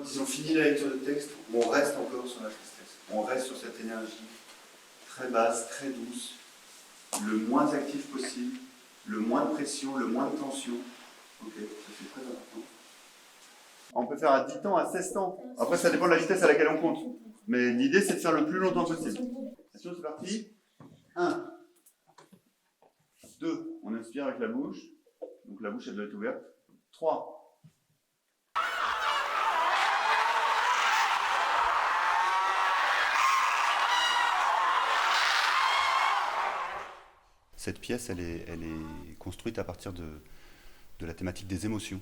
ils ont fini la lecture de texte, on reste encore sur la tristesse. On reste sur cette énergie très basse, très douce, le moins actif possible, le moins de pression, le moins de tension. Ok, ça c'est très important. On peut faire à 10 temps, à 16 temps. Après, ça dépend de la vitesse à laquelle on compte. Mais l'idée, c'est de faire le plus longtemps possible. Attention, c'est parti. 1, 2, on inspire avec la bouche. Donc la bouche, elle doit être ouverte. 3. Cette pièce, elle est construite à partir de la thématique des émotions.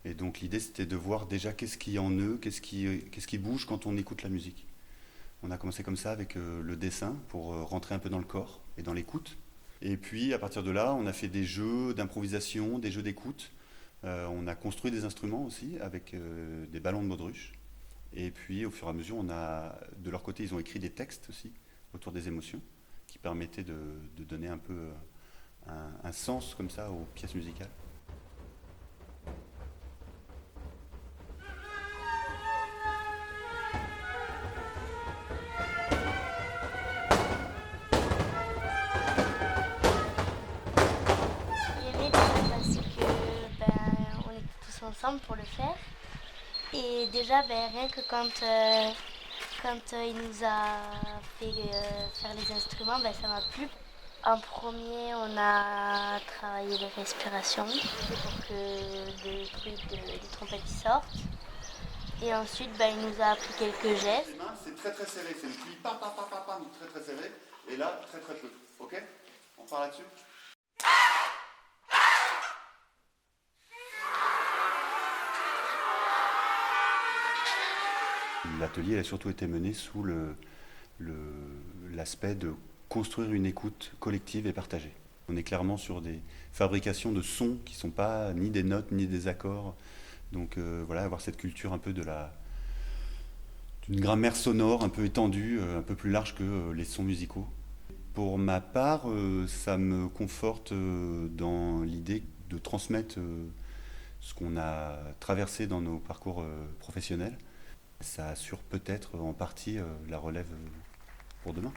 Et donc l'idée, c'était de voir déjà qu'est-ce qu'il y a en eux, qu'est-ce qui bouge quand on écoute la musique. On a commencé comme ça avec le dessin pour rentrer un peu dans le corps et dans l'écoute. Et puis à partir de là, on a fait des jeux d'improvisation, des jeux d'écoute. On a construit des instruments aussi avec des ballons de baudruche. Et puis au fur et à mesure, de leur côté, ils ont écrit des textes aussi autour des émotions qui permettaient de donner un peu un sens comme ça aux pièces musicales. On était tous ensemble pour le faire. Et déjà, rien que quand il nous a fait faire les instruments, ça m'a plu. En premier, on a travaillé les respirations pour que le truc des trompettes sortent. Et ensuite, il nous a appris quelques gestes. Les mains, c'est très très serré. C'est le pli, pam, pam, pam, pam, pam, très très serré. Et là, très très peu. Ok? On part là-dessus? L'atelier a surtout été mené sous l'aspect de construire une écoute collective et partagée. On est clairement sur des fabrications de sons qui ne sont pas ni des notes ni des accords. Donc voilà, avoir cette culture un peu d'une grammaire sonore un peu étendue, un peu plus large que les sons musicaux. Pour ma part, ça me conforte dans l'idée de transmettre ce qu'on a traversé dans nos parcours professionnels. Ça assure peut-être en partie la relève pour demain.